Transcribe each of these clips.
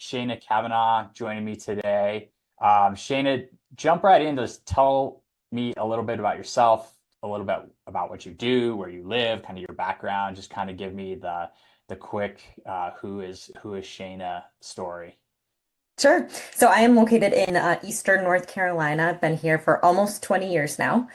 Shayna Cavanaugh joining me today. Shayna, jump right in. Just tell me a little bit about yourself, a little bit about what you do, where you live, kind of your background. Just kind of give me the quick who is Shayna story. Sure. So I am located in Eastern North Carolina. I've been here for almost 20 years now.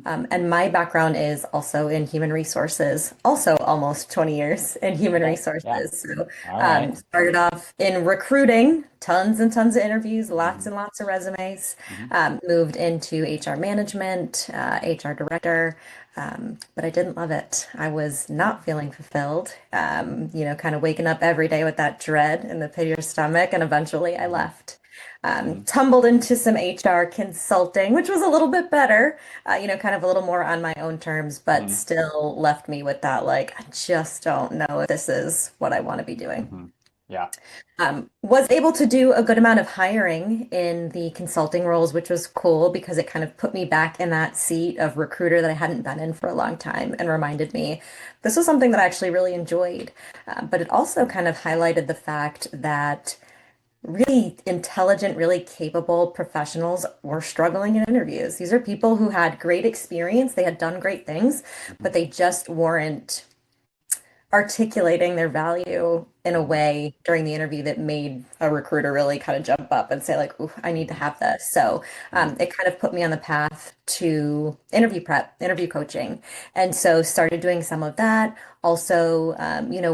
Mhm. And my background is also in human resources, also almost 20 years in human Okay. Yeah. resources. So All right. started off in recruiting, tons and tons of interviews, lots Mhm. and lots of resumes. Mhm. Moved into HR management, HR director. But I didn't love it. I was not feeling fulfilled, kind of waking up every day with that dread in the pit of your stomach. And eventually I Mhm. left. Mhm. Tumbled into some HR consulting, which was a little bit better, kind of a little more on my own terms, but Mhm. still left me with that, like, I just don't know if this is what I want to be doing. Mhm. Yeah. Was able to do a good amount of hiring in the consulting roles, which was cool because it kind of put me back in that seat of recruiter that I hadn't been in for a long time and reminded me this was something that I actually really enjoyed. But it also kind of highlighted the fact that really intelligent, really capable professionals were struggling in interviews. These are people who had great experience, they had done great things, Mhm. but they just weren't articulating their value in a Mhm. way during the interview that made a recruiter really kind of jump up and say like, "Ooh, I need to Mhm. have this." So Mhm. it kind of put me on the path to interview prep, interview coaching, and so started doing some of that. Also,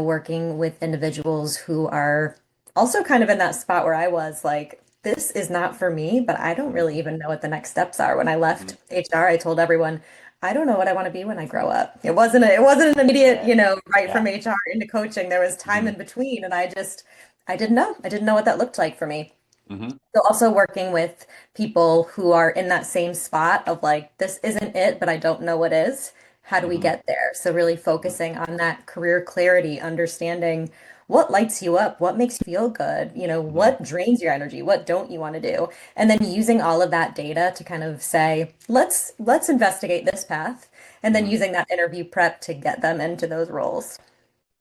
working with individuals who are also kind of in that spot where I was like, this is not for me, but I don't Mhm. really even know what the next steps are. When I left Mhm. HR, I told everyone, I don't know what I want to be when I grow up. It wasn't an immediate, Right. right from Yeah. HR into coaching. There was time Mhm. in between, and I didn't know. I didn't know what that looked like for me. Mhm. So also working with people who are in that same spot of like, this isn't it, but I don't know what is. How do we Mhm. get there? So really Mhm. focusing on that career clarity, understanding what lights you up, what makes you feel good, Mhm. what drains your energy, what don't you want to do, and then using all of that data to kind of say, let's investigate this path, and then Mhm. using that interview prep to get them into those roles.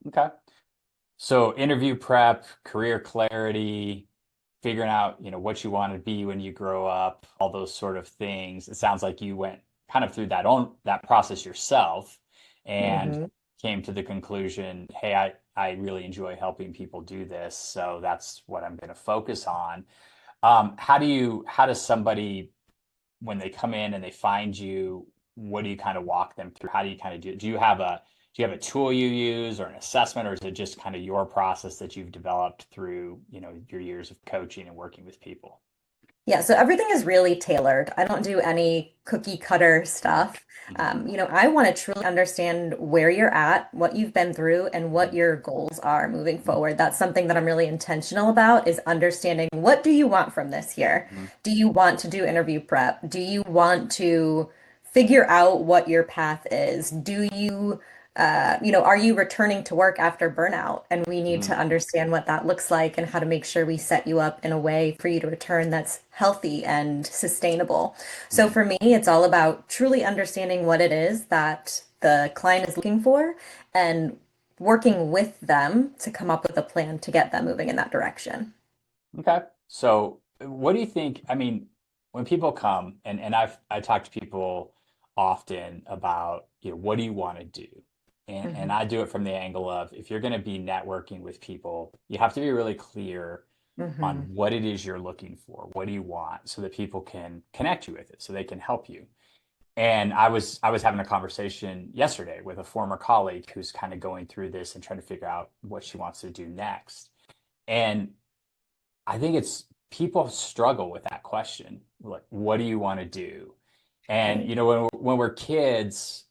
Okay. So interview prep, career clarity, figuring out, what you want to be when you grow up, all those sort of things. It sounds like you went kind of through that process yourself and hmm came to the conclusion, hey, I really enjoy helping people do this, so that's what I'm going to focus on. How does somebody when they come in and they find you, what do you kind of walk them through? How do you kind of do you have a tool you use or an assessment, or is it just kind of your process that you've developed through, your years of coaching and working with people? Yeah, so everything is really tailored. I don't do any cookie cutter stuff. Hmm. I want to truly understand where you're at, what you've been through, and what Hmm. your goals are moving forward. That's something that I'm really intentional about is understanding what do you want from this year? Hmm. Do you want to do interview prep? Do you want to figure out what your path is? Are you returning to work after burnout? And we need Hmm. to understand what that looks like and how to make sure we set you up in a way for you to return that's healthy and sustainable. So Hmm. for me, it's all about truly understanding what it is that the client is looking for and working with them to come up with a plan to get them moving in that direction. Okay. So what do you think? I mean, when people come and I talk to people often about, what do you want to do? And hmm I do it from the angle of if you're going to be networking with people, you have to be really clear on hmm what it is you're looking for. What do you want so that people can connect you with it, so they can help you. And I was having a conversation yesterday with a former colleague who's kind of going through this and trying to figure out what she wants to do next. And I think it's people struggle with that question. Like, what do you want to do? And Right. when we're kids,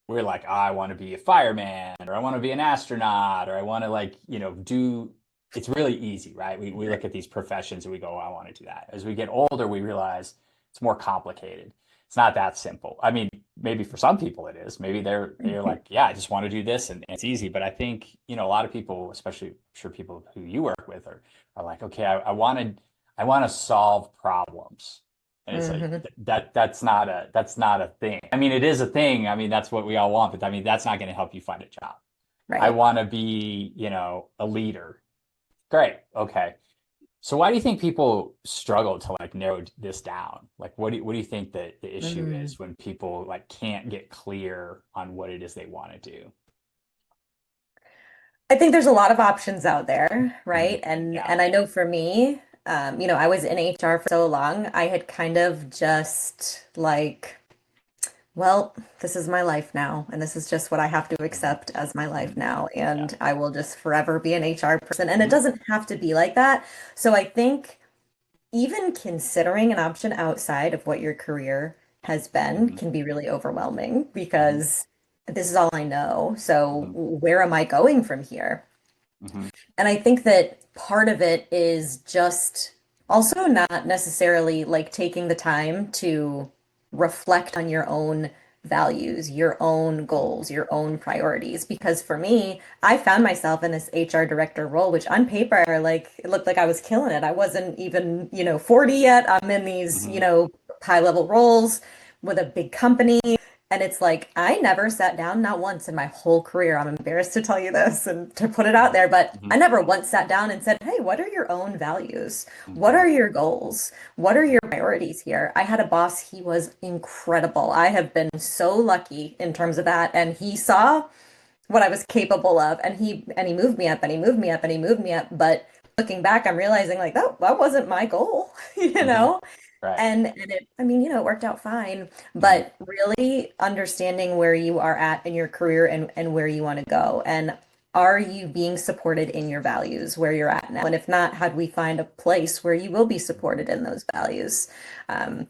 we're like, oh, I want to be a fireman, or I want to be an astronaut, or I want to like, do. It's really easy, right? We look at these professions and we go, oh, I want to do that. As we get older, we realize it's more complicated. It's not that simple. I mean, maybe for some people it is. Maybe they're like, yeah, I just want to do this and it's easy. But I think, a lot of people, especially I'm sure people who you work with are like, okay, I want to solve problems. And it's like hmm that's not a thing. I mean, it is a thing. I mean, that's what we all want, but I mean, that's not going to help you find a job. I Right. want to be, a leader. Great. Okay. So why do you think people struggle to like narrow this down? Like what do you think that the issue Mm. is when people like can't get clear on what it is they want to do? I think there's a lot of options out there, Mhm. right? And Yeah. and I know for me, I was in HR for so long, I had kind of just like, well, this is my life now, and this is just what I have to Mhm. accept as my life Mhm. now, Yeah. and I will just forever be an HR person. And it Mhm. doesn't have to be like that. So I think even considering an option outside of what your career has been Mhm. can be really overwhelming Mhm. because this is all I know. So Mhm. where am I going from here? Mhm. And I think that part of it is just also not necessarily like taking the time to reflect on your own values, your own goals, your own priorities. Because for me, I found myself in this HR director role, which on paper, like it looked like I was killing it. I wasn't even, 40 yet. I'm in these, Mhm. high level roles with a big company. And it's like, I never sat down, not once in my whole career. I'm embarrassed to tell you this and to put it out Mhm. there, but I Mhm. never once sat down and said, hey, what are your own values? What Mhm. are your goals? What are your priorities here? I had a boss, he was incredible. I have been so lucky in terms of that. And he saw what I was capable of. And he moved me up and he moved me up and he moved me up. But looking back, I'm realizing like, that wasn't my goal, you Mhm. know? Right. And it, I mean, it worked out fine, Mhm. but really understanding where you are at in your career and where you want to go. And are you being supported in your values where you're at now? And if not, how do we find a place where you will be supported in those values? Um,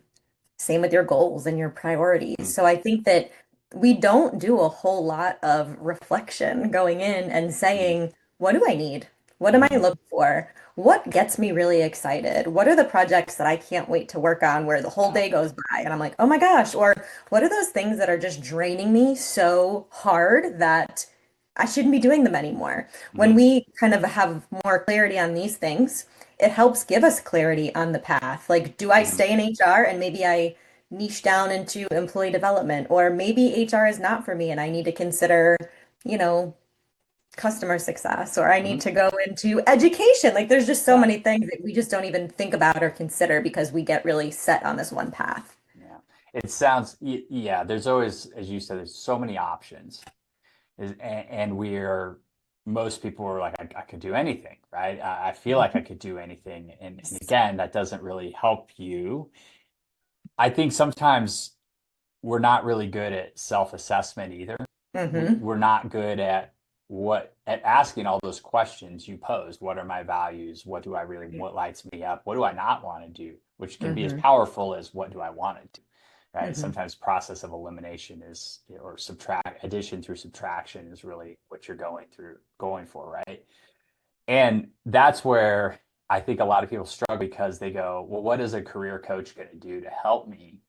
Same with your goals and your priorities. Mhm. So I think that we don't do a whole lot of reflection going in and Mhm. saying, what do I need? What am I Mhm. looking for? What gets me really excited? What are the projects that I can't wait to work on where the whole Yeah. day goes by and I'm like, oh my gosh? Or what are those things that are just draining me so hard that I shouldn't be doing them anymore? When Mhm. we kind of have more clarity on these things, it helps give us clarity on the path. Like, do I Mhm. stay in HR and maybe I niche down into employee development, or maybe HR is not for me and I need to consider, you know, customer success, or I need Mhm. to go into education. Like, there's just so Yeah. many things that we just don't even think about or consider because we get really set on this one path. Yeah. It sounds, yeah, there's always, as you said, there's so many options. And most people are like, I could do anything, right? I feel like I could do anything. And again, that doesn't really help you. I think sometimes we're not really good at self-assessment either. Mm-hmm. We're not good at at asking all those questions you posed. What are my values? What lights me up? What do I not want to do? Which can be as Mm-hmm. powerful as what do I want to do, right? Mm-hmm. Sometimes process of elimination is, or subtract addition through subtraction is really what you're going for, right? And that's where I think a lot of people struggle because they go, well, what is a career coach going to do to help me?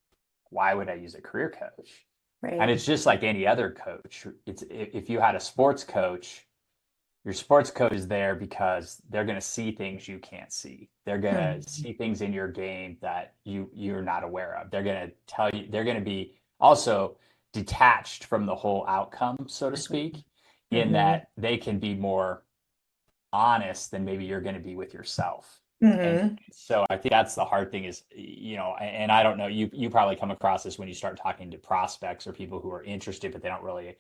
Why would I use a career coach? And Right. it's just like any other coach. It's if you had a sports coach, your sports coach is there because they're going to see things you can't see. They're going to Mm-hmm. see things in your game that you're not aware of. They're going to tell you. They're going to be also detached from the whole outcome, so to speak, in Mm-hmm. that they can be more honest than maybe you're going to be with yourself. And Mm-hmm. so I think that's the hard thing is, and I don't know, you probably come across this when you start talking to prospects or people who are interested, but they don't really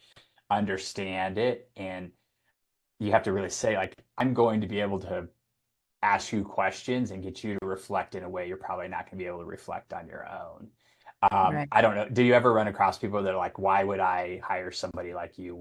understand it. And you have to really say, like, I'm going to be able to ask you questions and get you to reflect in a way you're probably not going to be able to reflect on your own. Right. I don't know. Do you ever run across people that are like, why would I hire somebody like you?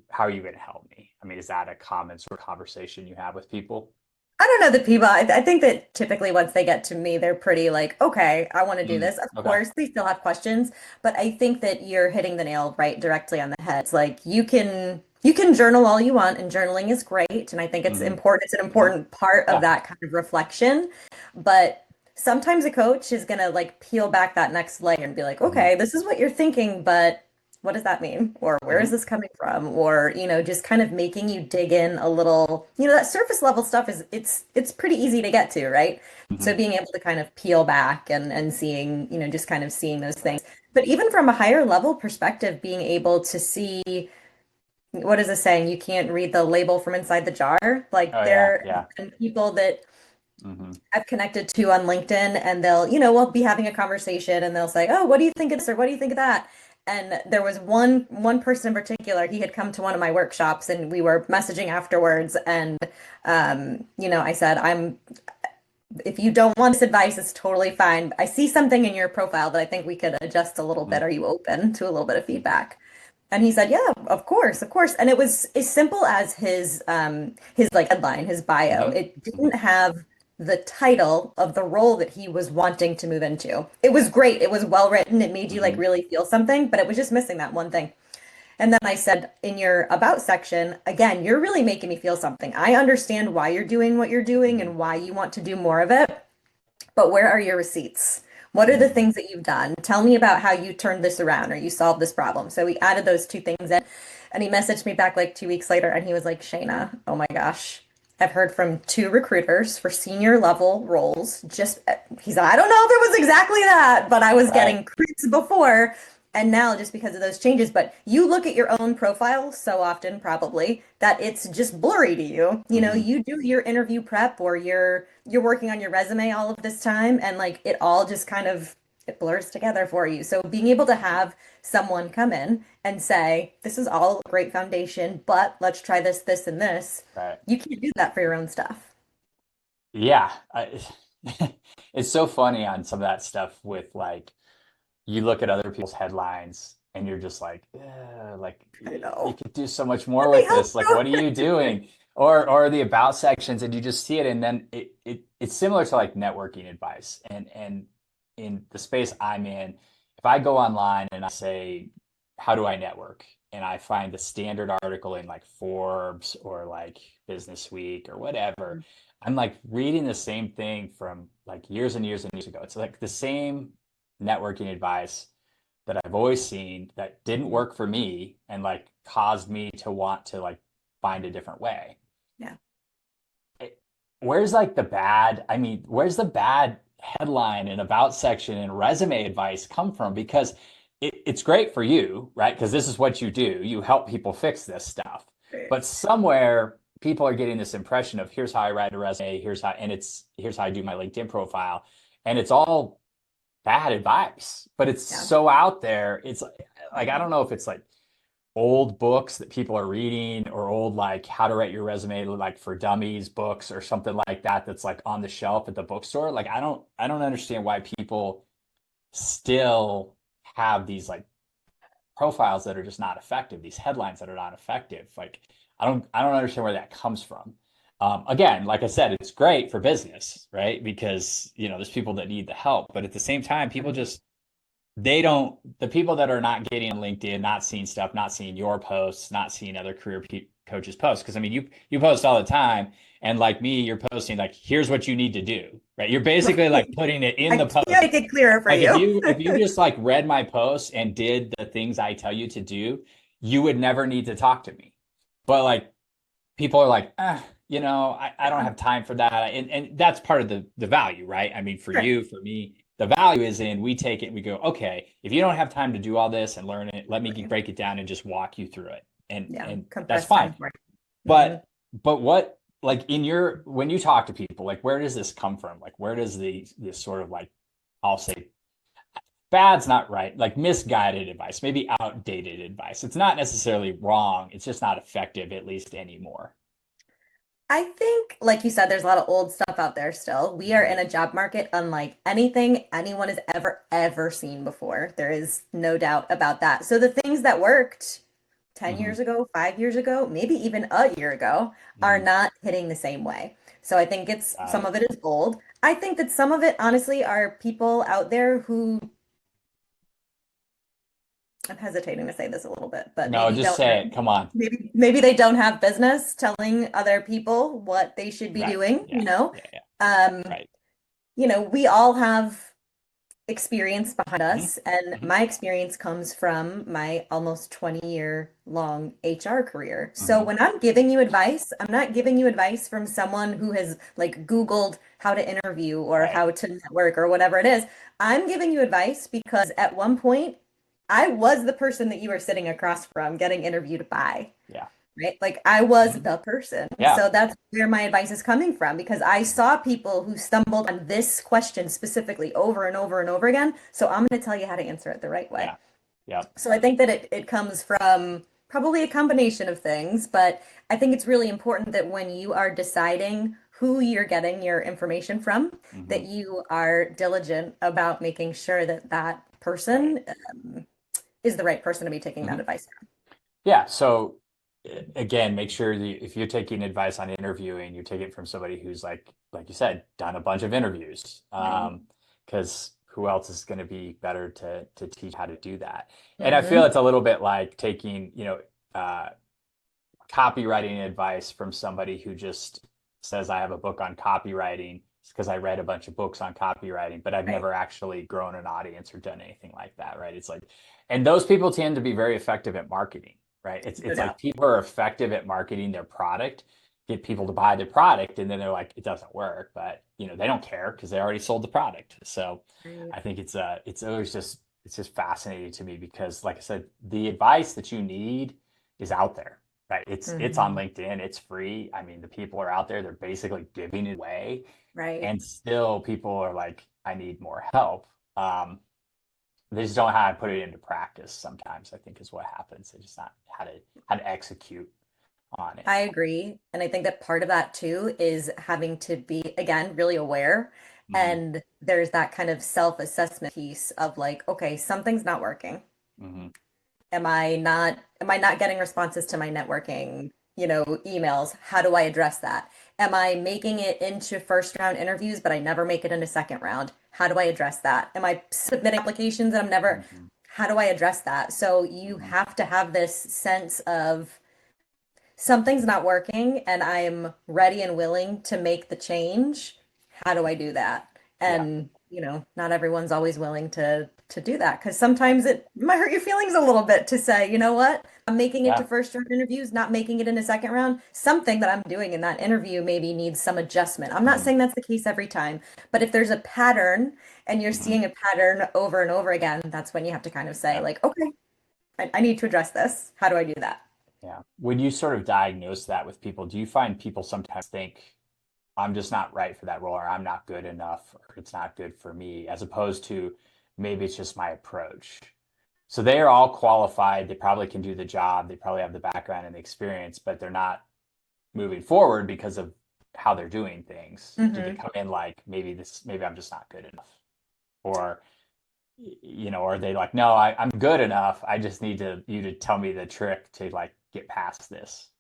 How are you going to help me? I mean, is that a common sort of conversation you have with people? I don't know the people. I think that typically once they get to me, they're pretty like, okay, I want to do Mm, this. Of okay. course, they still have questions, but I think that you're hitting the nail right directly on the head. It's like you can journal all you want, and journaling is great, and I think it's Hmm. important. It's an Hmm. important part of Yeah. that kind of reflection. But sometimes a coach is gonna like peel back that next layer and be like, Hmm. okay, this is what you're thinking, but what does that mean? Or where is Hmm. this coming from? Or, just kind of making you dig in a little, that surface level stuff is it's pretty easy to get to, right? So Hmm. being able to kind of peel back and seeing, just kind of seeing those things. But even from a higher level perspective, being able to see what is this saying? You can't read the label from inside the jar. Like Oh yeah. there Yeah. have been people that Hmm. I've connected to on LinkedIn, and we'll be having a conversation and they'll say, "Oh, what do you think of this or what do you think of that?" And there was one person in particular, he had come to one of my workshops and we were messaging afterwards, and I said, "I'm if you don't want this advice, it's totally fine. I see something in your profile that I think we could adjust a little Hmm. bit. Are you open to a little bit of feedback?" And he said, "Yeah, of course, of course." And it was as simple as his like headline, his bio. Hmm. It didn't have the title of the role that he was wanting to move into. It was great. It was well written. It made you like Hmm. really feel something, but it was just missing that one thing. And then I said, in your about section, again, you're really making me feel something. I understand why you're doing what you're doing Hmm. and why you want to do more of it. But where are your receipts? What are the Hmm. things that you've done? Tell me about how you turned this around or you solved this problem. So we added those two things in, and he messaged me back like 2 weeks later, and he was like, "Shayna, oh my gosh, I've heard from two recruiters for senior level roles. Just," he said, "I don't know if it was exactly that, but I was Right. getting creeps before. And now, just because of those changes, but you look at your own profile so often, probably, that it's just blurry to you. Hmm. You do your interview prep or you're working on your resume all of this time, and like it all just kind of it blurs together for you. So being able to have someone come in and say, "This is all a great foundation, but let's try this, this, and this." Right. You can't do that for your own stuff. Yeah. It's so funny on some of that stuff with like, you look at other people's headlines and you're just like, like I you know. could do so much more Let me with help this. Like, what are you. you doing? Or the about sections, and you just see it, and then it's similar to like networking advice. And in the space I'm in, if I go online and I say, how do I network? And I find the standard article in like Forbes or like Business Week or whatever, I'm like reading the same thing from like years and years and years ago. It's like the same networking advice that I've always seen that didn't work for me and like caused me to want to like find a different way. Yeah. Where's like the bad, I mean, where's the bad headline and about section and resume advice come from? Because it's great for you, right? Because this is what you do. You help people fix this stuff. Right. But somewhere people are getting this impression of here's how I write a resume, here's how I do my LinkedIn profile. And it's all bad advice, but it's Yeah. so out there. It's like I don't know if it's like old books that people are reading or old like how to write your resume like for dummies books or something like that that's like on the shelf at the bookstore. Like I don't understand why people still have these like profiles that are just not effective, these headlines that are not effective. Like I don't understand where that comes from. Again, like I said, it's great for business, right? Because there's people that need the help, but at the same time, people just they don't the people that are not getting on LinkedIn, not seeing stuff, not seeing your posts, not seeing other coaches posts. Because I mean, you post all the time, and like me, you're posting like, here's what you need to do, right? You're basically like Right. putting it in I the can't post. make it clearer for Like if you. you just like read my posts and did the things I tell you to do, you would never need to talk to me. But like people are like, I don't Yeah. have time for that. And that's part of the value, right? I mean, for Sure. you, for me, the value is in we take it and we go, okay, if you don't have time to do all this and learn it, let me Right. break it down and just walk you through it. And Yeah. and that's Compressed fine. time for you. But what like in your when you talk to people, like where does this come from? Like where does this sort of like I'll say bad's not right, like misguided advice, maybe outdated advice. It's not necessarily wrong. It's just not effective, at least anymore. I think, like you said, there's a lot of old stuff out there still. We are Mhm. in a job market unlike anything anyone has ever seen before. There is no doubt about that. So the things that worked 10 Mhm. years ago, 5 years ago, maybe even a year ago, are Mhm. not hitting the same way. So I think it's Got some it. of it is old. I think that some of it, honestly, are people out there who I'm hesitating to say this a little bit, but No, maybe just don't say it. Come on. maybe they don't have business telling other people what they should be Right. doing, Yeah. Yeah. Yeah. Um, Right. we all have experience behind Hmm. us, and Hmm. my experience comes from my almost 20-year long HR career. So Hmm. when I'm giving you advice, I'm not giving you advice from someone who has like Googled how to interview or Right. how to network or whatever it is. I'm giving you advice because at one point I was the person that you were sitting across from getting interviewed by. Yeah. right? Like I was Mhm. the person. Yeah. So that's where my advice is coming from because I saw people who stumbled on this question specifically over and over and over again. So I'm going to tell you how to answer it the right way. Yeah. Yep. So I think that it comes from probably a combination of things, but I think it's really important that when you are deciding who you're getting your information from, that Hmm. you are diligent about making sure that that Right. person is the right person to be taking that Hmm. advice Yeah. So again, make sure that if you're taking advice on interviewing, you take it from somebody who's like you said, done a bunch of interviews. from. Because who else is going to be better to teach how to do that? And I feel Hmm. it's a little bit like taking, uh, copywriting advice from somebody who just says, I have a book on copywriting. It's because I read a bunch of books on copywriting, but I've Right. never actually grown an audience or done anything like that, right? It's like, and those people tend to be very effective at marketing, right? It's No it's like doubt. people are effective at marketing their product, get people to buy the product, and then they're like, it doesn't work, but they don't care because they already sold the product. So Right. I think it's always just fascinating to me because, like I said, the advice that you need is out there. Right. It's on Hmm. LinkedIn. It's free. I mean, the people are out there. They're basically giving it away. Right. And still people are like, I need more help. They just don't know how to put it into practice sometimes, I think is what happens. They just not how to execute on it. I agree. And I think that part of that too is having to be, again, really aware. Hmm. And there's that kind of self-assessment piece of like, okay, something's not working. Hmm. Am I not getting responses to my networking, emails? How do I address that? Am I making it into first round interviews, but I never make it into second round? How do I address that? Am I submitting applications and Hmm. how do I address that? So you Hmm. have to have this sense of something's not working and I'm ready and willing to make the change. How do I do that? Yeah. And, not everyone's always willing to do that because sometimes Right. it might hurt your feelings a little bit to say, you know what? I'm making it to Yeah. first round interviews, not making it in a second round. Something that I'm doing in that interview maybe needs some adjustment. I'm not Hmm. saying that's the case every time, but if there's a pattern and you're Hmm. seeing a pattern over and over again, that's when you have to kind of say, Yeah. like, okay, I need to address this. How do I do that? Yeah. When you sort of diagnose that with people, do you find people sometimes think I'm just not right for that role, or I'm not good enough, or it's not good for me, as opposed to maybe it's just my approach? So they are all qualified. They probably can do the job. They probably have the background and the experience, but they're not moving forward because of how they're doing things. Do they Hmm. come in like maybe I'm just not good enough? Or, or are they like, no, I'm good enough. I just need you to tell me the trick to like get past this.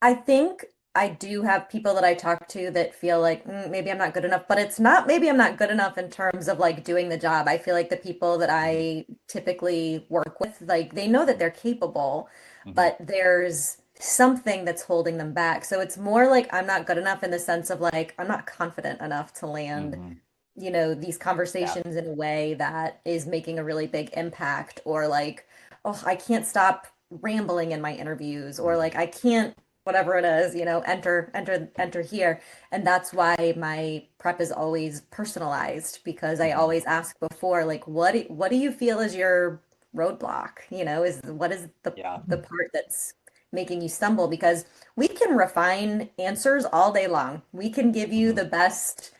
I think I do have people that I talk to that feel like maybe I'm not good enough, but it's not maybe I'm not good enough in terms of like doing the job. I feel like the people that Hmm. I typically work with, like they know that they're capable, Hmm. but there's something that's holding them back. So it's more like I'm not good enough in the sense of like I'm not confident enough to land, Hmm. these Yeah. conversations in a way that is making a really big impact, or like, oh, I can't stop rambling in my interviews, or like Hmm. I can't, whatever it is, enter here. And that's why my prep is always personalized because I Hmm. always ask before, like, what do you feel is your roadblock? Is what is the Yeah. the part that's making you stumble? Because we can refine answers all day long. We can give you Hmm. the best,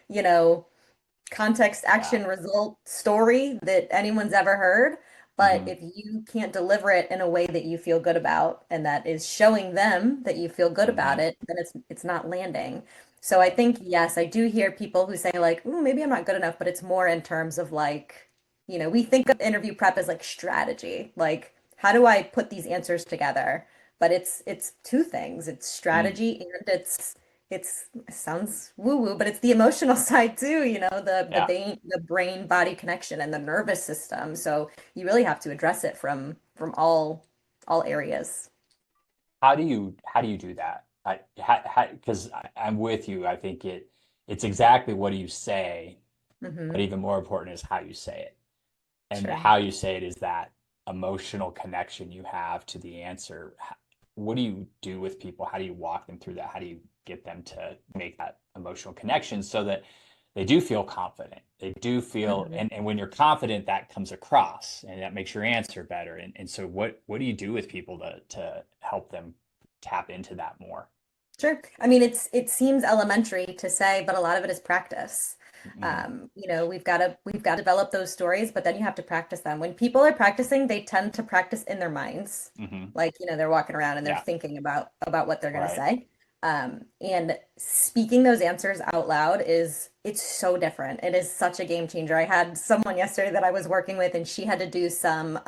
context, Yeah. action, result story that anyone's ever heard. But Hmm. if you can't deliver it in a way that you feel good about and that is showing them that you feel good about Hmm. it, then it's not landing. So I Right. think, yes, I do hear people who say like, "Ooh, maybe I'm not good enough," but it's more in terms of like, we think of interview prep as like strategy. Like, how do I put these answers together? But it's two things. It's Mm. strategy and it sounds woo-woo, but it's the emotional side too, Yeah. the brain body connection and the nervous system. So you really have to address it from all areas. How do you do that? Because I'm with you. I think it's exactly what do you say, but Hmm. even more important is how you say it. And Sure. how you say it is that emotional connection you have to the answer. What do you do with people? How do you walk them through that? How do you get them to make that emotional connection so that they do feel confident? They do feel, Hmm. and when you're confident, that comes across and that makes your answer better. And so what do you do with people to help them tap into that more. Sure. I mean, it seems elementary to say, but a lot of it is practice. Hmm. We've got to develop those stories, but then you have to practice them. When people are practicing, they tend to practice in their minds. Hmm. Like, they're walking around and they're Yeah. thinking about what they're going to Right. say. And speaking those answers out loud it's so different. It is such a game changer. I had someone yesterday that I was working with, and she had to do some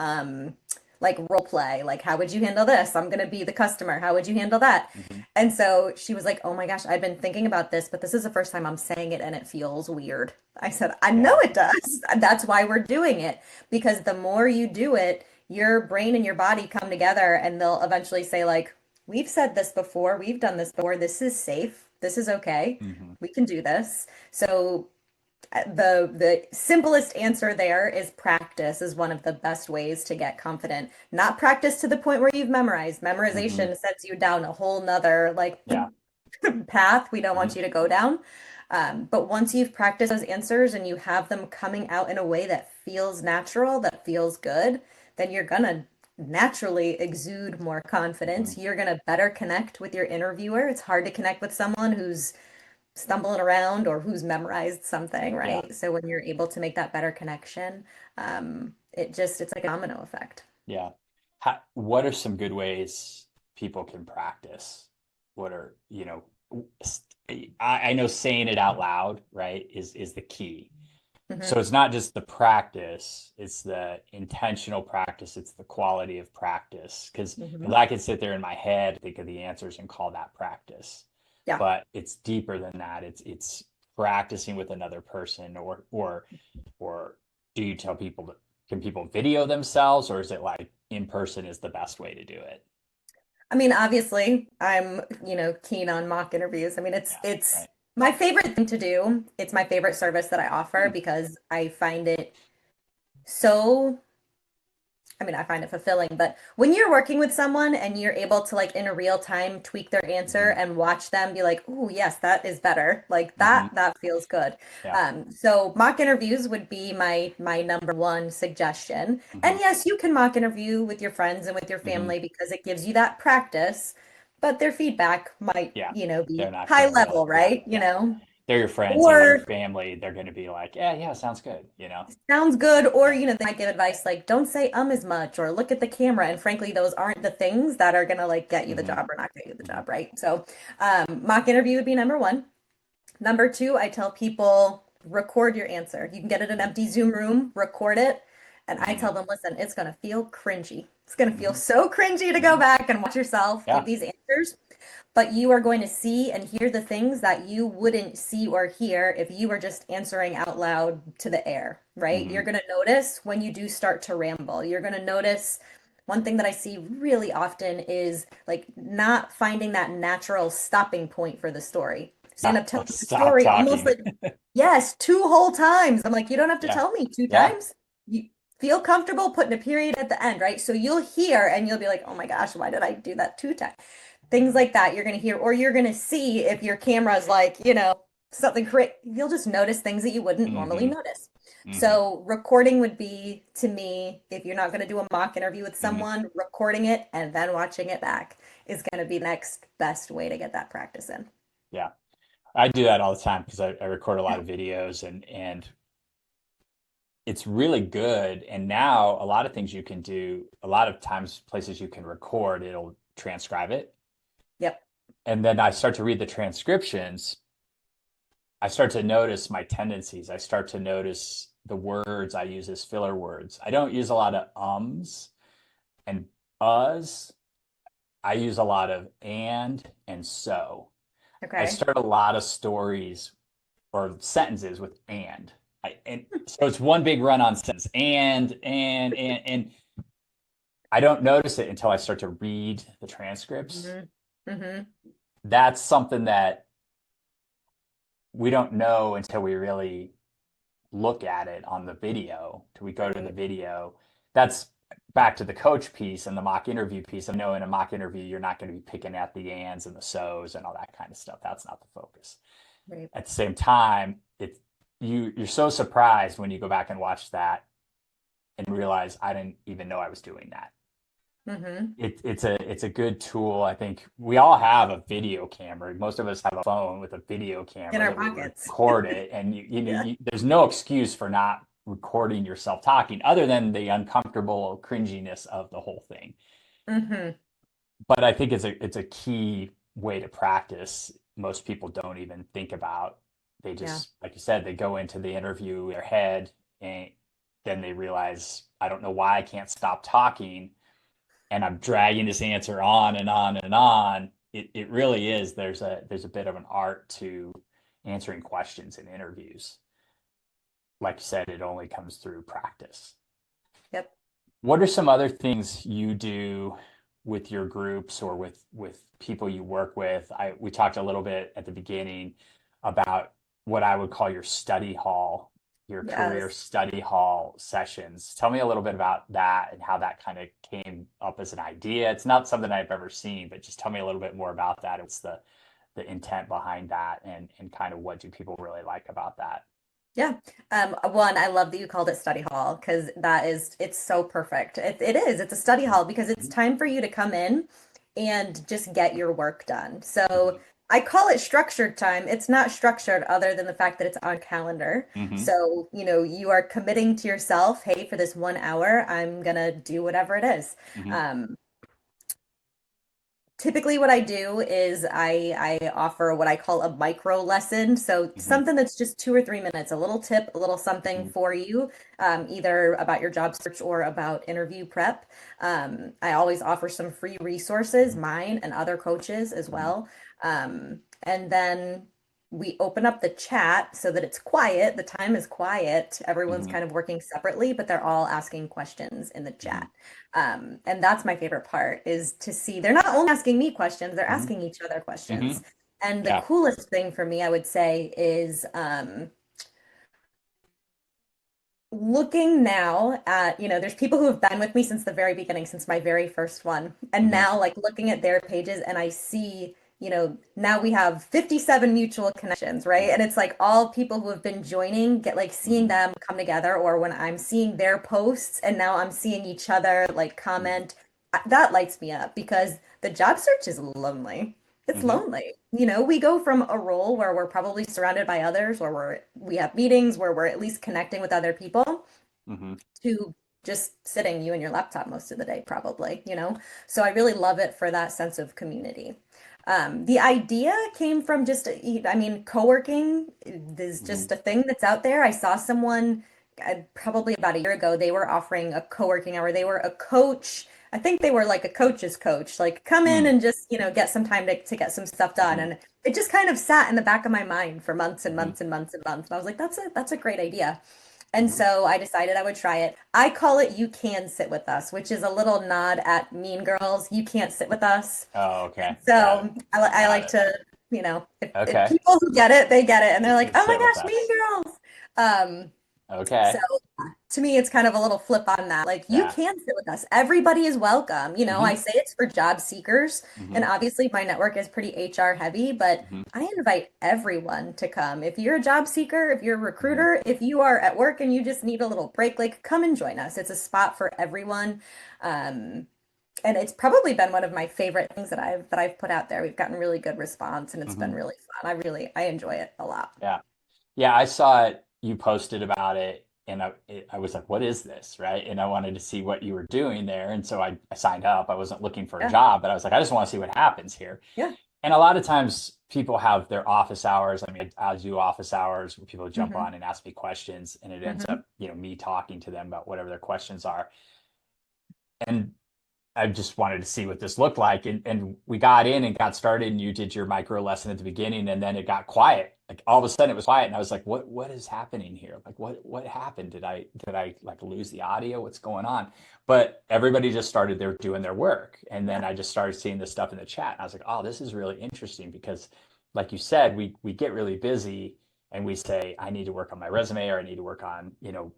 like role play, like how would you handle this? I'm going to be the customer. How would you handle that? Hmm. And so she was like, "Oh my gosh, I've been thinking about this, but this is the first time I'm saying it and it feels weird." I said, "I know Yeah. it does. That's why we're doing it, because the more you do it, your brain and your body come together and they'll eventually say like, we've said this before, we've done this before, this is safe, this is okay, Hmm. we can do this." So the simplest answer there is practice is one of the best ways to get confident. Not practice to the point where you've memorized. Hmm. Memorization sets you down a whole nother like Yeah. path we don't Hmm. want you to go down. But once you've practiced those answers and you have them coming out in a way that feels natural, that feels good, then you're gonna naturally exude more Hmm. confidence. You're gonna better connect with your interviewer. It's hard to connect with someone who's stumbling around or who's memorized something, Yeah. right? So when you're able to make that better connection, it's like a domino effect. Yeah. What are some good ways people can practice? What are, I know saying it out loud, right, is the key. Hmm. So it's not just the practice, it's the intentional practice, it's the quality of practice. Because Hmm. I could sit there in my head, think of the answers and call that practice. Yeah. But it's deeper than that. It's practicing with another person, or do you tell people to, can people video themselves, or is it like in person is the best way to do it? I mean, obviously, I'm, keen on mock interviews. I mean, it's Yeah, it's right. my favorite thing to do. It's my favorite service that I offer Hmm. because I find it so I mean, I find it fulfilling, but when you're working with someone and you're able to like in a real time tweak their answer Hmm. and watch them be like, "Oh, yes, that is better." Like Hmm. that feels good. Yeah. So mock interviews would be my number one suggestion. Hmm. And yes, you can mock interview with your friends and with your Hmm. family because it gives you that practice, but their feedback might, Yeah. They're be not high gonna really, level, yeah, right? yeah. They're your friends and your Or family. They're going to be like, yeah, yeah, sounds good, sounds good, or Yeah. they might give advice like don't say as much or look at the camera. And frankly, those aren't the things that are gonna like get you the Hmm. job or not get you the Hmm. job, right? So mock interview would be number one. Number two, I tell people record your answer. You can get it in an empty Zoom room, record it. And I Hmm. tell them, listen, it's gonna feel cringy. It's gonna feel Hmm. so cringy to go Hmm. back and watch yourself give Yeah. these answers, but you are going to see and hear the things that you wouldn't see or hear if you were just answering out loud to the air, right? Hmm. You're going to notice when you do start to ramble. You're going to notice one thing that I see really often is like not finding that natural stopping point for the story. So you Yeah. end up telling Like the stop story almost talking. like, yes, two whole times. I'm like, you don't have to Yeah. tell me two Yeah. times. You feel comfortable putting a period at the end, right? So you'll hear and you'll be like, oh my gosh, why did I do that two times? Things like that you're going to hear, or you're going to see if your camera's like, something great. You'll just notice things that you wouldn't normally Hmm. notice. Hmm. So recording would be, to me, if you're not going to do a mock interview with Hmm. someone, recording it and then watching it back is going to be the next best way to get that practice in. Yeah. I do that all the time because I record a lot of videos, and it's really good. And now a lot of things you can do, a lot of times places you can record, it'll transcribe it. Yep. And then I start to read the transcriptions. I start to notice my tendencies. I start to notice the words I use as filler words. I don't use a lot of ums and uhs. I use a lot of and so. I Okay. start a lot of stories or sentences with and so it's one big run on sentence and I don't notice it until I start to read the transcripts. Hmm. Hmm. That's something that we don't know until we really look at it on the video, till we go to the Right. video. That's back to the coach piece and the mock interview piece. I know in a mock interview, you're not going to be picking at the ands and the so's and all that kind of stuff. That's not the focus. Right. At the same time, you're so surprised when you go back and watch that and realize I didn't even know I was doing that. Hmm. It's a good tool. I think we all have a video camera. Most of us have a phone with a video In camera our that we pockets. record it, and Yeah. there's no excuse for not recording yourself talking, other than the uncomfortable cringiness of the whole thing. Hmm. But I think it's a key way to practice. Most people don't even think about. They Yeah. just, like you said, they go into the interview in their head, and then they realize, I don't know why I can't stop talking, and I'm dragging this answer on and on and on. It really is. There's a bit of an art to answering questions in interviews. Like you said, it only comes through practice. Yep. What are some other things you do with your groups or with people you work with? We talked a little bit at the beginning about what I would call your study hall, your career Yes. study hall sessions. Tell me a little bit about that and how that kind of came up as an idea. It's not something I've ever seen, but just tell me a little bit more about that. What's the intent behind that, and kind of what do people really like about that? Yeah. One, I love that you called it study hall because it's so perfect. It is. It's a study hall because it's Mhm, time for you to come in and just get your work done. So mhm, I call it structured time. It's not structured other than the fact that it's on calendar. mhm, So, you are committing to yourself, hey, for this 1 hour, I'm gonna do whatever it is. mhm, Um, Typically what I do is I offer what I call a micro lesson. So mhm, something that's just 2 or 3 minutes, a little tip, a little something mhm, for you, either about your job search or about interview prep. I always offer some free resources, mhm, mine and other coaches as mhm, well. And then we open up the chat so that it's quiet. The time is quiet. Everyone's mhm, kind of working separately, but they're all asking questions in the mhm, chat. And that's my favorite part is to see they're not only asking me questions, they're mhm, asking each other questions. mhm. And the Yeah. coolest thing for me, I would say, is looking now at, there's people who have been with me since the very beginning, since my very first one. And Mhm, now, like, looking at their pages, and I see, now we have 57 mutual connections, right? mhm, And it's like all people who have been joining, get like seeing mhm, them come together, or when I'm seeing their posts and now I'm seeing each other like mhm, comment, that lights me up because the job search is lonely. It's mhm, lonely. We go from a role where we're probably surrounded by others, where we have meetings, where we're at least connecting with other people, mhm, to just sitting you and your laptop most of the day, probably. So I really love it for that sense of community. The idea came from just, I mean, co-working is mhm, just a thing that's out there. I saw someone probably about a year ago, they were offering a co-working hour. They were a coach. I think they were like a coach's coach, like come in mm, and just, get some time to get some stuff done. mhm, And it just kind of sat in the back of my mind for months and mhm, months and months and months. And I was like, that's a great idea. And mhm. so I decided I would try it. I call it You Can Sit With Us, which is a little nod at Mean Girls. You can't sit with us. Oh, okay. Got it. So I Got like it. to, if Okay. people who get it, they get it. And they're You like, can oh my sit with gosh, Mean us. Girls. So Okay. to me, it's kind of a little flip on that. Like, you Yeah. can sit with us. Everybody is welcome. I Hmm. say it's for job seekers. And Hmm. obviously, my network is pretty HR heavy, but Hmm. I invite everyone to come. If you're a job seeker, if you're a Hmm. recruiter, if you are at work and you just need a little break, like, come and join us. It's a spot for everyone. Um, and it's probably been one of my favorite things that I've put out there. We've gotten really good response and it's been Hmm. really fun. I enjoy it a lot. Yeah. Yeah. I saw it. You posted about it, and I was like, what is this? Right. And I wanted to see what you were doing there. And so I signed up. I wasn't looking for a Yeah. job, but I was like, I just want to see what happens here. Yeah. And a lot of times people have their office hours. I mean, I do office hours where people jump Hmm. on and ask me questions, and it ends Hmm. up, me talking to them about whatever their questions are. And I just wanted to see what this looked like. And we got in and got started, and you did your micro lesson at the beginning, and then it got quiet. Like all of a sudden it was quiet. And I was like, what is happening here? Like what happened? Did I like lose the audio? What's going on? But everybody just started there doing their work. And then Yeah. I just started seeing this stuff in the chat. And I was like, oh, this is really interesting because like you said, we get really busy, and we say, I need to work on my resume, or I need to work on,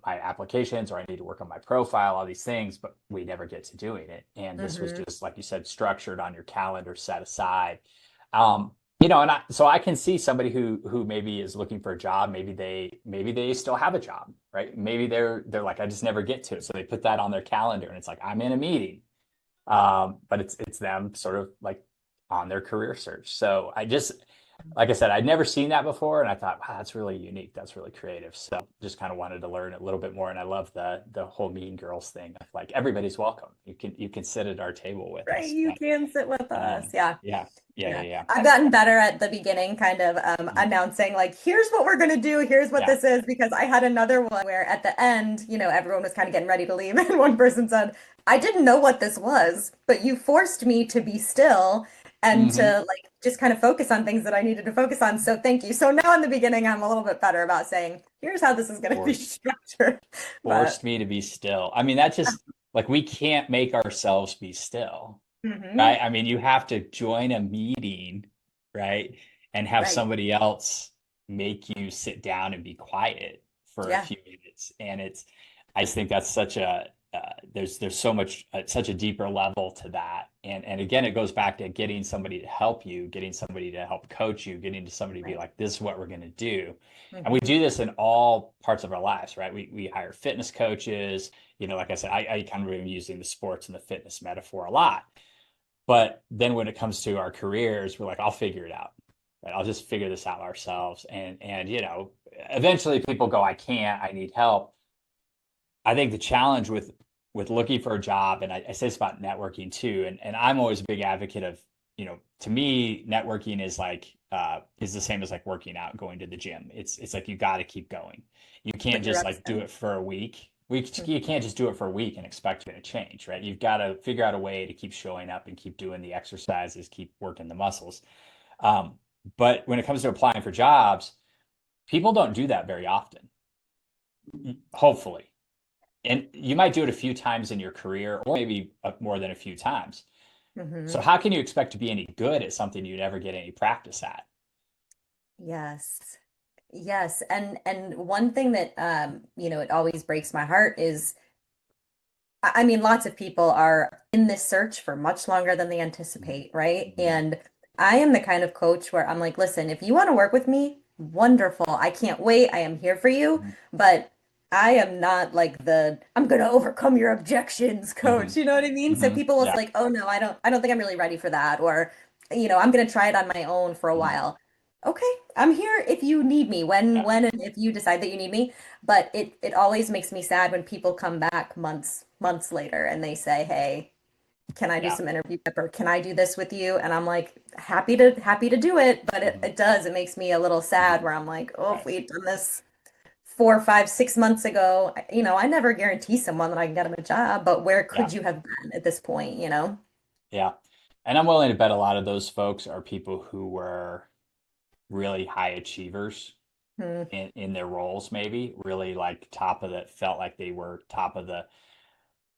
my applications, or I need to work on my profile, all these things, but we never get to doing it. And this was Hmm. just, like you said, structured on your calendar, set aside. So I can see somebody who maybe is looking for a job. Maybe they still have a job, right? Maybe they're like, I just never get to it. So they put that on their calendar, and it's like, I'm in a meeting. But it's them sort of like on their career search. So I just, like I said, I'd never seen that before, and I thought, wow, that's really unique. That's really creative. So just kind of wanted to learn a little bit more. And I love the whole Mean Girls thing. Like everybody's welcome. You can sit at our table with Right, us. you can sit with us. Yeah. Yeah, yeah, yeah, Yeah. yeah, I've gotten better at the beginning, kind of Mhm. announcing, like, here's what we're going to do, here's what Yeah. this is, because I had another one where at the end, everyone was kind of getting ready to leave, and one person said, I didn't know what this was, but you forced me to be still and hmm to, like, just kind of focus on things that I needed to focus on. So thank you. So now in the beginning, I'm a little bit better about saying, here's how this is going to be Forced structured. But, forced me to be still. I mean, that just like we can't make ourselves be still. mhm, Right? I mean, you have to join a meeting, right? And have right. somebody else make you sit down and be quiet for a Yeah, few minutes. And I just think that's such there's so much, such a deeper level to that. And again, it goes back to getting somebody to help you, getting somebody to help coach you, getting to somebody to be right. like, this is what we're going to do. And we Hmm. do this in all parts of our lives, right? We hire fitness coaches. Like I said, I kind of am using the sports and the fitness metaphor a lot. But then when it comes to our careers, we're like, I'll figure it out. Right? I'll just figure this out ourselves. And eventually people go, I can't, I need help. I think the challenge with looking for a job, and I say this about networking too, and I'm always a big advocate of, to me, networking is the same as like working out, going to the gym. It's like you got to keep going. You can't Put your just reps like do in. it for a week. You Mhm. can't just do it for a week and expect it to change, right? You've got to figure out a way to keep showing up and keep doing the exercises, keep working the muscles. Um, but when it comes to applying for jobs, people don't do that very often, hopefully. And you might do it a few times in your career, or maybe more than a few times. So Mhm. how can you expect to be any good at something you never get any practice at? Yes. Yes. And one thing that it always breaks my heart is I mean, lots of people are in this search for much longer than they anticipate, right? Mhm. And I am the kind of coach where I'm like, listen, if you want to work with me, wonderful. I can't wait. I am here for you. Mhm. But I am not like I'm gonna overcome your objections coach. Mhm. You know what I mean? So Mhm. people will say Yeah. like, oh no, I don't think I'm really ready for that. Or, I'm gonna try it on my own for a Mhm. while. Okay, I'm here if you need me, when Yeah. when and if you decide that you need me. But it always makes me sad when people come back months later and they say, "Hey, can I do Yeah. some interview prep or can I do this with you?" And I'm like, happy to do it, but it, Mhm. it does. It makes me a little sad Mhm. where I'm like, oh, if Right. we had done this 4, 5, 6 months ago, I never guarantee someone that I can get them a job, but where Yeah. could you have been at this point? Yeah. And I'm willing to bet a lot of those folks are people who were really high achievers Hmm, in their roles, maybe really like felt like they were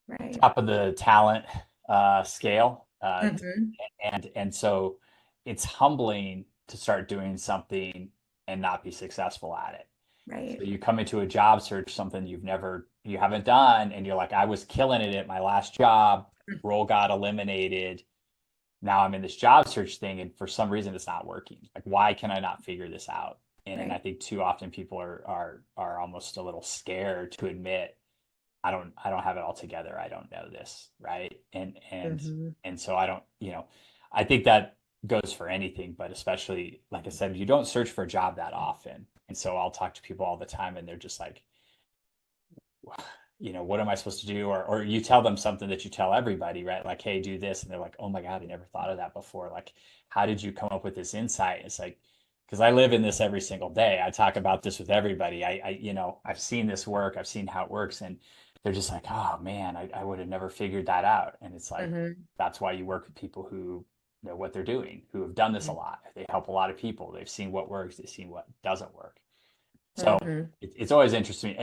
right. top of the talent scale. Hmm. And so it's humbling to start doing something and not be successful at it. So Right. you come into a job search, something you haven't done, and you're like, I was killing it at my last job, role got eliminated. Now I'm in this job search thing, and for some reason it's not working. Like, why can I not figure this out? And I Right. think too often people are almost a little scared to admit I don't have it all together. I don't know this, right? Hmm. And so I don't, I think that goes for anything, but especially like I said, you don't search for a job that often. And so I'll talk to people all the time and they're just like, what am I supposed to do? Or you tell them something that you tell everybody, right? Like, hey, do this. And they're like, oh my God, I never thought of that before. Like, how did you come up with this insight? It's like, because I live in this every single day. I talk about this with everybody. I've seen this work. I've seen how it works. And they're just like, oh man, I would have never figured that out. And it's like, Hmm. that's why you work with people who know what they're doing, who have done this a lot. They help a lot of people. They've seen what works. They've seen what doesn't work. So Hmm. it's always interesting.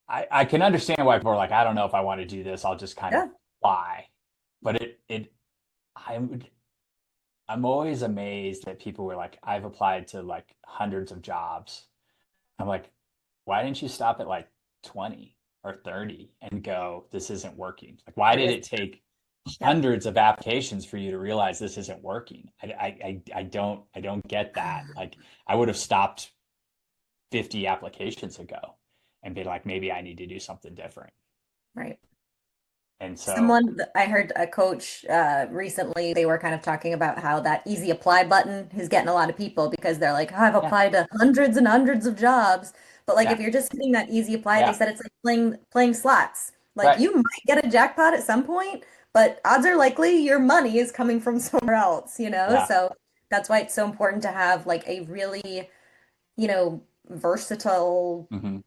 I can understand why people are like, I don't know if I want to do this. I'll just kind of Yeah. fly. But I'm I'm always amazed that people were like, I've applied to like hundreds of jobs. I'm like, why didn't you stop at like 20 or 30 and go, this isn't working? Like, why did Serious. it take Yeah. hundreds of applications for you to realize this isn't working? I don't get that. Like, I would have stopped 50 applications ago and be like, maybe I need to do something different. Right. And so, Someone, I heard a coach recently, they were kind of talking about how that easy apply button is getting a lot of people because they're like, oh, I've yeah, applied to hundreds and hundreds of jobs. But like if yeah, you're just hitting that easy apply, they yeah, said it's like playing slots. Like right. you might get a jackpot at some point, but odds are likely your money is coming from somewhere else, you know? Yeah. So that's why it's so important to have like a really, versatile Hmm.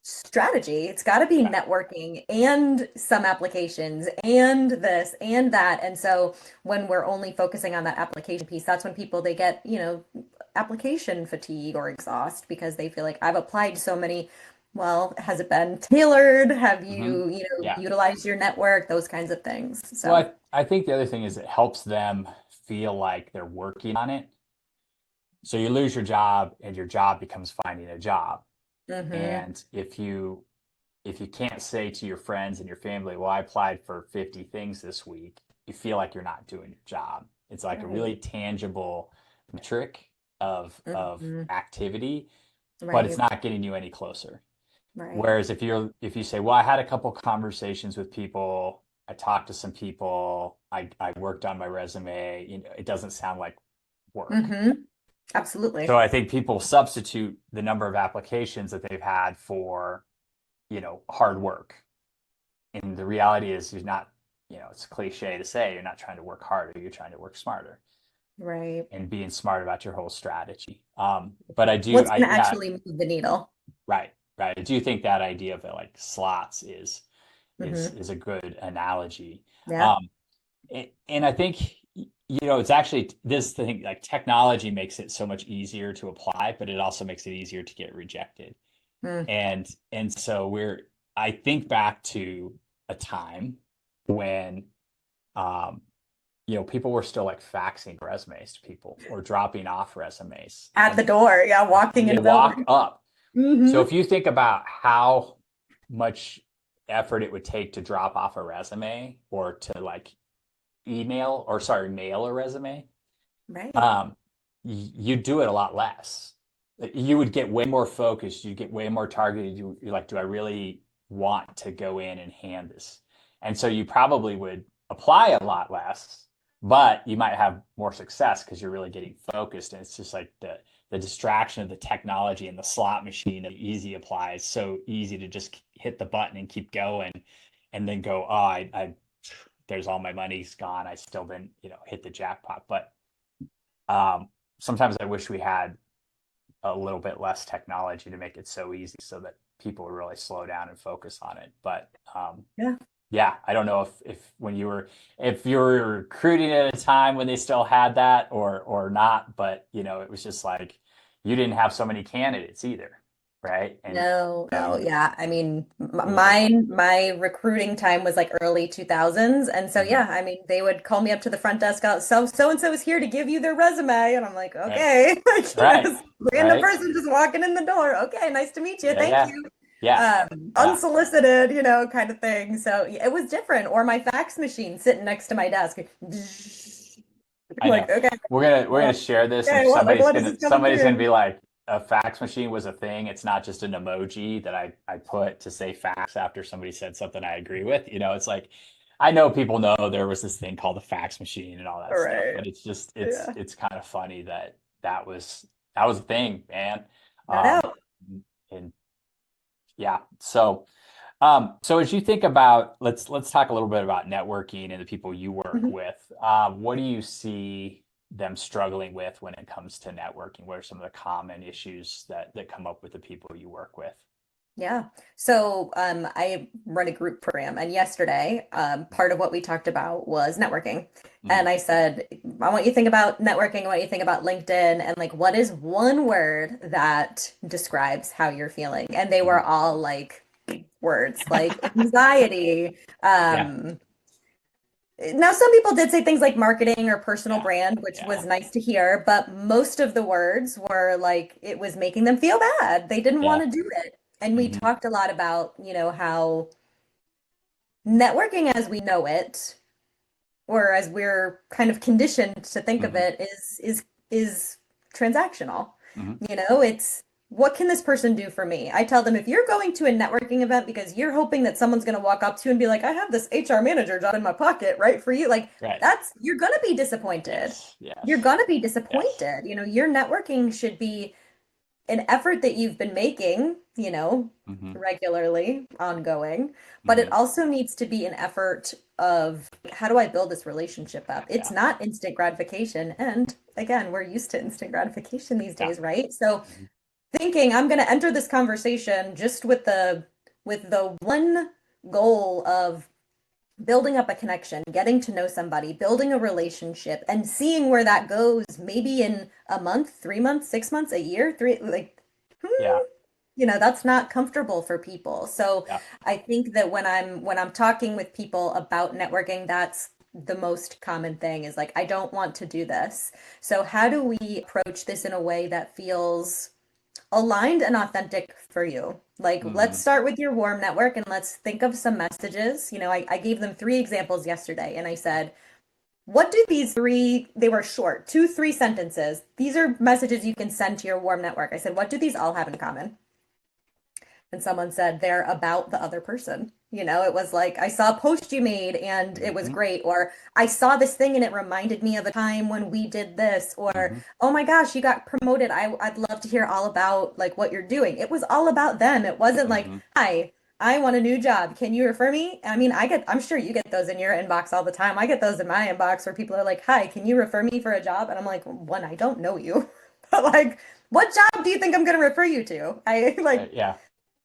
strategy. It's got to be Yeah. networking and some applications and this and that. And so when we're only focusing on that application piece, that's when people they get, application fatigue or exhaust because they feel like I've applied so many. Well, has it been tailored? Have Hmm. you, Yeah. utilized your network? Those kinds of things. Well, So, I think the other thing is it helps them feel like they're working on it. So you lose your job and your job becomes finding a job. hmm And if you can't say to your friends and your family, well, I applied for 50 things this week, you feel like you're not doing your job. It's like a really right. tangible metric of hmm activity, but it's Right. not getting you any closer. Right. Whereas if you say, well, I had a couple conversations with people, I talked to some people, I worked on my resume, it doesn't sound like work. hmm So Absolutely. I think people substitute the number of applications that they've had for, hard work. And the reality is you're not, it's cliche to say you're not trying to work harder, you're trying to work smarter Right. and being smart about your whole strategy. But What's going to yeah, actually move the needle? right, right. I do think that idea of it, like slots is hmm is a good analogy. Yeah. Um, and I think it's actually this thing like technology makes it so much easier to apply, but it also makes it easier to get rejected. Mm. And so I think back to a time when um, people were still like faxing resumes to people or dropping off resumes, At and the door, yeah, walking in they the walk building. up. So hmm if you think about how much effort it would take to drop off a resume or to like email or sorry, mail a resume, Right. um, you do it a lot less. You would get way more focused. You get way more targeted. You're like, do I really want to go in and hand this? And so you probably would apply a lot less, but you might have more success because you're really getting focused. And it's just like the distraction of the technology and the slot machine of easy apply. It's so easy to just hit the button and keep going, and then go, oh, I there's all my money's gone. I still didn't, hit the jackpot. But um, sometimes I wish we had a little bit less technology to make it so easy so that people would really slow down and focus on it. But Yeah. yeah, I don't know if when if you were recruiting at a time when they still had that or not, but it was just like you didn't have so many candidates either, right? And No, so no, yeah. I mean, it was a my recruiting time was like early 2000s. And so, mhm, yeah, I mean, they would call me up to the front desk, so and so is here to give you their resume. And I'm like, right, okay, like, right, random right, person just walking in the door. Okay, nice to meet you. yeah, Thank yeah, you. yeah, yeah, Unsolicited, kind of thing. So yeah, it was different. Or my fax machine sitting next to my desk. I know. Like, okay, We're gonna well, share this, and okay, what like somebody's what is gonna this coming somebody's gonna through? be like, a fax machine was a thing. It's not just an emoji that I put to say fax after somebody said something I agree with. It's like I know people know there was this thing called the fax machine and all that All stuff, right. but it's just Yeah, it's kind of funny that that was a thing, man. no Um, doubt. and yeah, so as you think about, let's talk a little bit about networking and the people you work Mhm. with. What do you see them struggling with when it comes to networking? What are some of the common issues that come up with the people you work with? Yeah. So I run a group program, and yesterday, part of what we talked about was networking. Hmm. And I said, I want you to think about networking. I want you to think about LinkedIn, and like, what is one word that describes how you're feeling? And they were Hmm. all like words like anxiety. Yeah, Now, some people did say things like marketing or personal yeah, brand, which yeah, was nice to hear, but most of the words were like it was making them feel bad. They didn't want yeah. to do it. And we Hmm. talked a lot about, how networking as we know it, or as we're kind of conditioned to think of Hmm. it, is transactional. Hmm. It's what can this person do for me? I tell them if you're going to a networking event because you're hoping that someone's going to walk up to you and be like, I have this HR manager job in my pocket, right? For you, like Right. you're going to be disappointed. Yes. You're Yes. going to be Yes. disappointed. Your networking should be an effort that you've been making, Hmm. regularly, ongoing, but it Hmm. also needs to be an effort of how do I build this relationship up? It's Yeah. not instant gratification. And again, we're used to instant gratification these Yeah. days, right? So Mhm. thinking I'm going to enter this conversation just with the one goal of building up a connection, getting to know somebody, building a relationship, and seeing where that goes, maybe in a month, 3 months, 6 months, a year, Yeah. that's not comfortable for people. So Yeah. I think that when I'm talking with people about networking, that's the most common thing is like, I don't want to do this. So how do we approach this in a way that feels aligned and authentic for you? Like, let's Hmm. start with your warm network and let's think of some messages. I gave them three examples yesterday and I said, what do these three, they were short, two, 3 sentences. These are messages you can send to your warm network. I said, what do these all have in common? And someone said they're about the other person. It was like, I saw a post you made and it was Hmm. great. Or I saw this thing and it reminded me of a time when we did this. Or, Hmm. oh my gosh, you got promoted. I'd love to hear all about like what you're doing. It was all about them. It wasn't like, Hmm. hi, I want a new job. Can you refer me? I mean, I'm sure you get those in your inbox all the time. I get those in my inbox where people are like, hi, can you refer me for a job? And I'm like, one, I don't know you. But like, what job do you think I'm going to refer you to? I like, Yeah.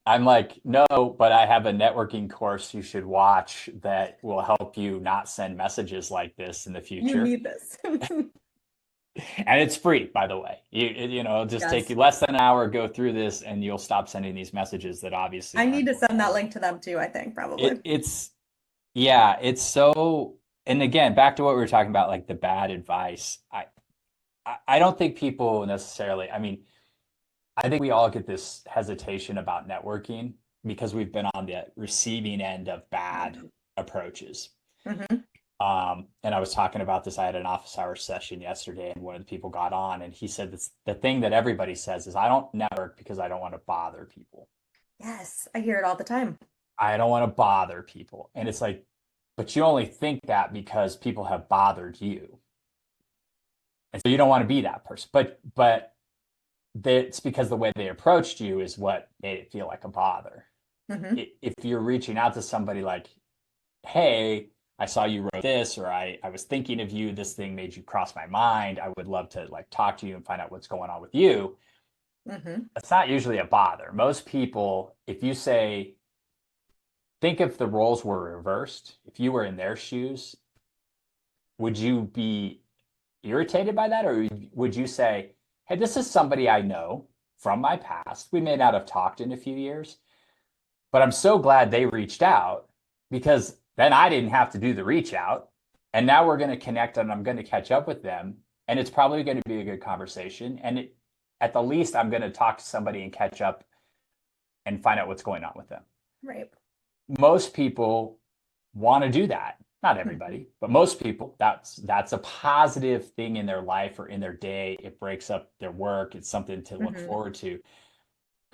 I'm like, no, but I have a networking course you should watch that will help you not send messages like this in the you future. need this. And it's free, by the way. It'll just take you Yes. less than an hour, go through this, and you'll stop sending these messages that obviously I need aren't to going send that anywhere. link to them too, I think, It, probably. it's yeah, it's so, and again, back to what we were talking about, like the bad advice. I don't think people necessarily, I mean, I think we all get this hesitation about networking because we've been on the receiving end of bad approaches. Hmm. And I was talking about this. I had an office hours session yesterday, and one of the people got on, and he said this, the thing that everybody says is, I don't network because I don't want to bother people. Yes, I hear it all the time. I don't want to bother people. And it's like, but you only think that because people have bothered you. And so you don't want to be that person. But it's because the way they approached you is what made it feel like a bother. Hmm. If you're reaching out to somebody like, hey, I saw you wrote this, or I was thinking of you, this thing made you cross my mind. I would love to like talk to you and find out what's going on with you. Hmm. That's not usually a bother. Most people, if you say, think if the roles were reversed, if you were in their shoes, would you be irritated by that? Or would you say, hey, this is somebody I know from my past. We may not have talked in a few years, but I'm so glad they reached out because then I didn't have to do the reach out. And now we're going to connect and I'm going to catch up with them. And it's probably going to be a good conversation. And at the least, I'm going to talk to somebody and catch up and find out what's going on with them. Right. Most people want to do that. Not Hmm. everybody, but most people, that's a positive thing in their life or in their day. It breaks up their work. It's something to look Hmm. forward to.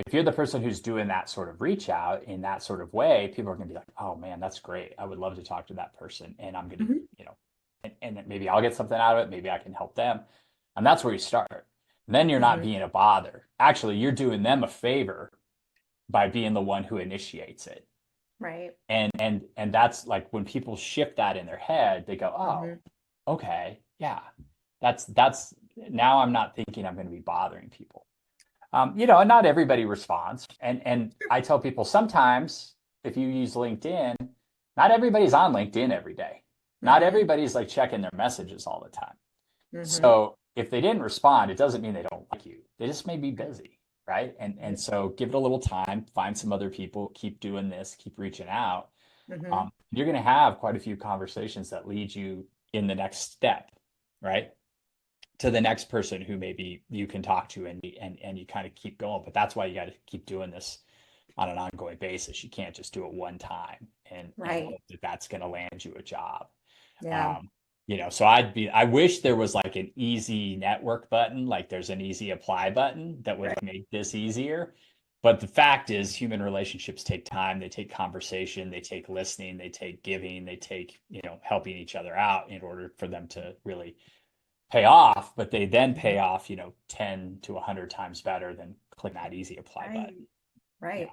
If you're the person who's doing that sort of reach out in that sort of way, people are going to be like, oh man, that's great. I would love to talk to that person. And I'm going to, Hmm. and maybe I'll get something out of it. Maybe I can help them. And that's where you start. And then you're not Hmm. being a bother. Actually, you're doing them a favor by being the one who initiates it. Right. And that's like when people shift that in their head, they go, Hmm. oh, okay, yeah, that's now I'm not thinking I'm going to be bothering people. And not everybody responds. And I tell people sometimes if you use LinkedIn, not everybody's on LinkedIn every day. Not Hmm. everybody's like checking their messages all the time. Hmm. So if they didn't respond, it doesn't mean they don't like you. They just may be busy, right? And so give it a little time, find some other people, keep doing this, keep reaching out. Hmm. You're going to have quite a few conversations that lead you in the next step, right? To the next person who maybe you can talk to and you kind of keep going. But that's why you got to keep doing this on an ongoing basis. You can't just do it one time and Right. hope that that's going to land you a job. Yeah. Um, So I wish there was like an easy network button, like there's an easy apply button that would Right. make this easier. But the fact is, human relationships take time, they take conversation, they take listening, they take giving, they take, helping each other out in order for them to really pay off. But they then pay off, 10 to 100 times better than clicking that easy apply Right. button. Yeah. Right.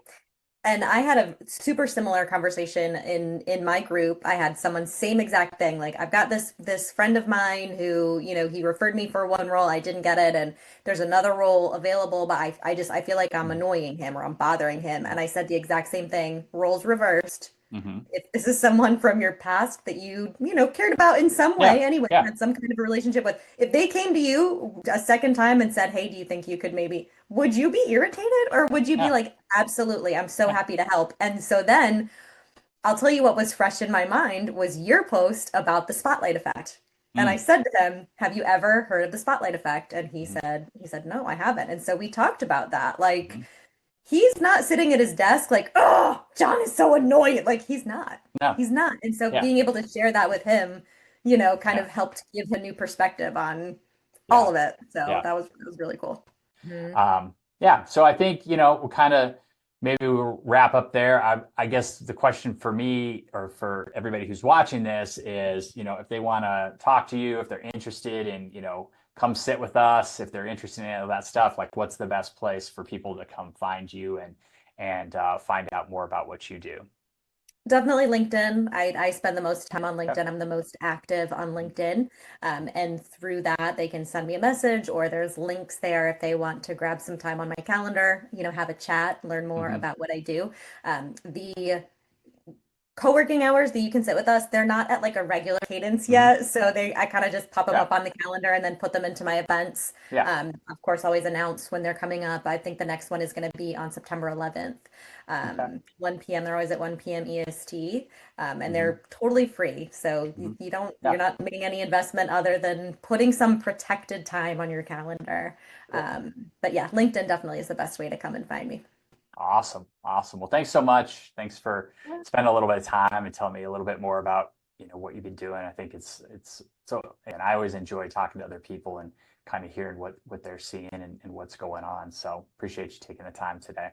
And I had a super similar conversation in my group. I had someone same exact thing. Like I've got this friend of mine who, he referred me for one role, I didn't get it, and there's another role available, but I feel like I'm Mhm. annoying him or I'm bothering him. And I said the exact same thing, roles reversed. Mhm. If this is someone from your past that you cared about in some way Yeah. anyway, Yeah. had some kind of a relationship with, if they came to you a second time and said, "Hey, do you think you could maybe," would you be irritated or would you be Yeah. like, "Absolutely, I'm so Yeah. happy to help." And so then I'll tell you what was fresh in my mind was your post about the spotlight effect. And I Mm. said to him, "Have you ever heard of the spotlight effect?" And he Mhm. said, "No, I haven't." And so we talked about that. Like Mhm. he's not sitting at his desk like, "Oh, John is so annoying." Like he's not. No. He's not. And so Yeah. being able to share that with him, kind Yeah. of helped give him a new perspective on all Yeah. of it. So Yeah. that was really cool. Mhm. Yeah. So I think, we'll kind of maybe we'll wrap up there. I guess the question for me or for everybody who's watching this is, if they want to talk to you, if they're interested in, come sit with us, if they're interested in all that stuff, like what's the best place for people to come find you and find out more about what you do? Definitely LinkedIn. I spend the most time on Okay. LinkedIn. I'm the most active on LinkedIn. And through that, they can send me a message or there's links there if they want to grab some time on my calendar, have a chat, learn more Hmm. about what I do. The co-working hours that you can sit with us, they're not at like a regular cadence Hmm. yet. So I kind of just pop them Yeah. up on the calendar and then put them into my events. Yeah. Of course, always announce when they're coming up. I think the next one is going to be on September 11th, Okay. 1 p.m. They're always at 1 p.m. EST, and Hmm. they're totally free. So Hmm. you're Yeah. not making any investment other than putting some protected time on your calendar. Cool. But yeah, LinkedIn definitely is the best way to come and find me. Awesome. Awesome. Well, thanks so much. Thanks for spending a little bit of time and telling me a little bit more about, what you've been doing. I think it's so, and I always enjoy talking to other people and kind of hearing what they're seeing and what's going on. So appreciate you taking the time today.